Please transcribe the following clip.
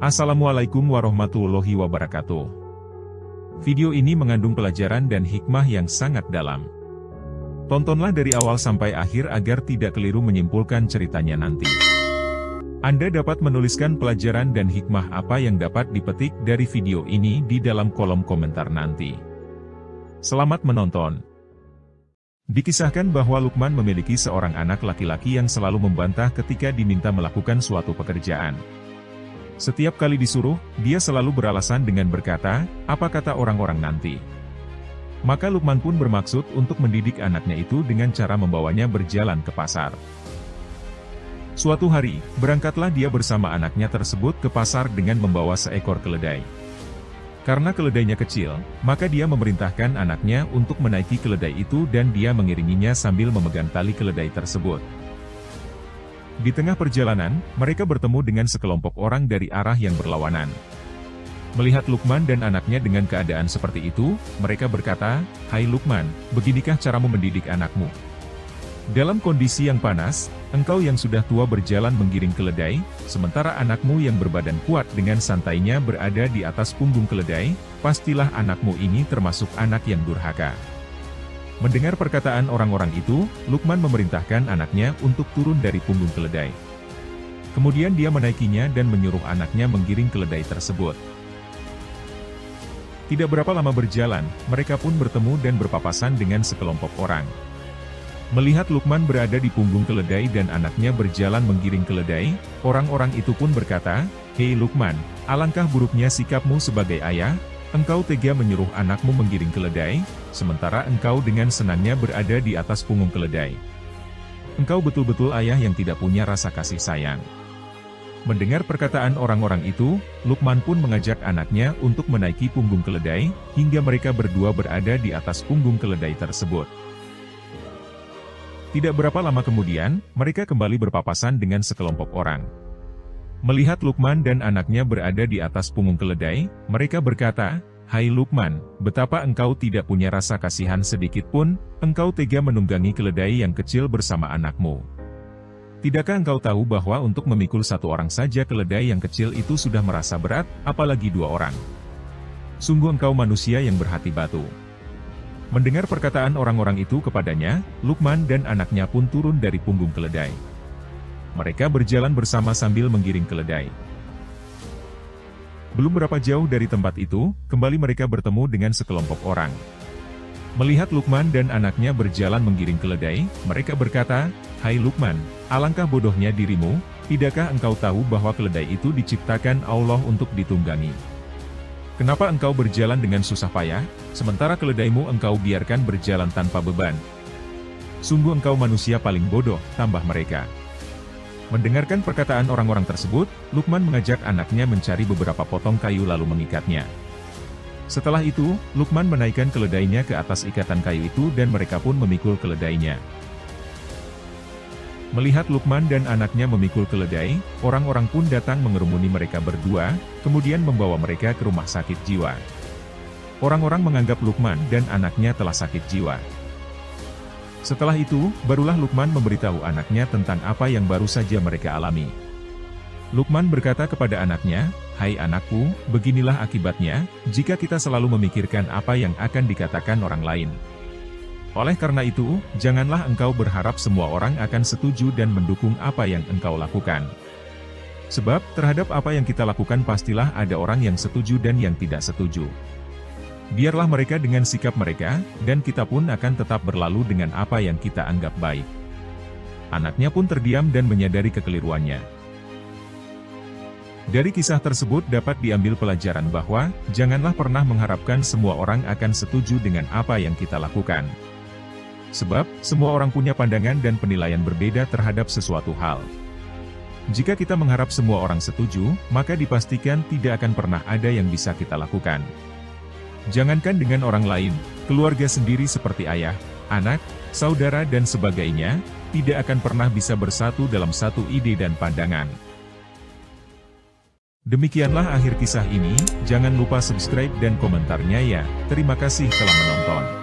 Assalamualaikum warahmatullahi wabarakatuh. Video ini mengandung pelajaran dan hikmah yang sangat dalam. Tontonlah dari awal sampai akhir agar tidak keliru menyimpulkan ceritanya nanti. Anda dapat menuliskan pelajaran dan hikmah apa yang dapat dipetik dari video ini di dalam kolom komentar nanti. Selamat menonton. Dikisahkan bahwa Luqman memiliki seorang anak laki-laki yang selalu membantah ketika diminta melakukan suatu pekerjaan. Setiap kali disuruh, dia selalu beralasan dengan berkata, "Apa kata orang-orang nanti?" Maka Luqman pun bermaksud untuk mendidik anaknya itu dengan cara membawanya berjalan ke pasar. Suatu hari, berangkatlah dia bersama anaknya tersebut ke pasar dengan membawa seekor keledai. Karena keledainya kecil, maka dia memerintahkan anaknya untuk menaiki keledai itu dan dia mengiringinya sambil memegang tali keledai tersebut. Di tengah perjalanan, mereka bertemu dengan sekelompok orang dari arah yang berlawanan. Melihat Luqman dan anaknya dengan keadaan seperti itu, mereka berkata, "Hai Luqman, beginikah caramu mendidik anakmu? Dalam kondisi yang panas, engkau yang sudah tua berjalan menggiring keledai, sementara anakmu yang berbadan kuat dengan santainya berada di atas punggung keledai, pastilah anakmu ini termasuk anak yang durhaka." Mendengar perkataan orang-orang itu, Luqman memerintahkan anaknya untuk turun dari punggung keledai. Kemudian dia menaikinya dan menyuruh anaknya menggiring keledai tersebut. Tidak berapa lama berjalan, mereka pun bertemu dan berpapasan dengan sekelompok orang. Melihat Luqman berada di punggung keledai dan anaknya berjalan menggiring keledai, orang-orang itu pun berkata, "Hei Luqman, alangkah buruknya sikapmu sebagai ayah. Engkau tega menyuruh anakmu menggiring keledai, sementara engkau dengan senangnya berada di atas punggung keledai. Engkau betul-betul ayah yang tidak punya rasa kasih sayang." Mendengar perkataan orang-orang itu, Luqman pun mengajak anaknya untuk menaiki punggung keledai, hingga mereka berdua berada di atas punggung keledai tersebut. Tidak berapa lama kemudian, mereka kembali berpapasan dengan sekelompok orang. Melihat Luqman dan anaknya berada di atas punggung keledai, mereka berkata, "Hai Luqman, betapa engkau tidak punya rasa kasihan sedikit pun, engkau tega menunggangi keledai yang kecil bersama anakmu. Tidakkah engkau tahu bahwa untuk memikul satu orang saja keledai yang kecil itu sudah merasa berat, apalagi dua orang? Sungguh engkau manusia yang berhati batu." Mendengar perkataan orang-orang itu kepadanya, Luqman dan anaknya pun turun dari punggung keledai. Mereka berjalan bersama sambil menggiring keledai. Belum berapa jauh dari tempat itu, kembali mereka bertemu dengan sekelompok orang. Melihat Luqman dan anaknya berjalan menggiring keledai, mereka berkata, "Hai Luqman, alangkah bodohnya dirimu, tidakkah engkau tahu bahwa keledai itu diciptakan Allah untuk ditunggangi? Kenapa engkau berjalan dengan susah payah, sementara keledaimu engkau biarkan berjalan tanpa beban? Sungguh engkau manusia paling bodoh," tambah mereka. Mendengarkan perkataan orang-orang tersebut, Luqman mengajak anaknya mencari beberapa potong kayu lalu mengikatnya. Setelah itu, Luqman menaikkan keledainya ke atas ikatan kayu itu dan mereka pun memikul keledainya. Melihat Luqman dan anaknya memikul keledai, orang-orang pun datang mengerumuni mereka berdua, kemudian membawa mereka ke rumah sakit jiwa. Orang-orang menganggap Luqman dan anaknya telah sakit jiwa. Setelah itu, barulah Luqman memberitahu anaknya tentang apa yang baru saja mereka alami. Luqman berkata kepada anaknya, "Hai anakku, beginilah akibatnya, jika kita selalu memikirkan apa yang akan dikatakan orang lain. Oleh karena itu, janganlah engkau berharap semua orang akan setuju dan mendukung apa yang engkau lakukan. Sebab, terhadap apa yang kita lakukan pastilah ada orang yang setuju dan yang tidak setuju. Biarlah mereka dengan sikap mereka, dan kita pun akan tetap berlalu dengan apa yang kita anggap baik." Anaknya pun terdiam dan menyadari kekeliruannya. Dari kisah tersebut dapat diambil pelajaran bahwa, janganlah pernah mengharapkan semua orang akan setuju dengan apa yang kita lakukan. Sebab, semua orang punya pandangan dan penilaian berbeda terhadap sesuatu hal. Jika kita mengharap semua orang setuju, maka dipastikan tidak akan pernah ada yang bisa kita lakukan. Jangankan dengan orang lain, keluarga sendiri seperti ayah, anak, saudara dan sebagainya, tidak akan pernah bisa bersatu dalam satu ide dan pandangan. Demikianlah akhir kisah ini, jangan lupa subscribe dan komentarnya ya. Terima kasih telah menonton.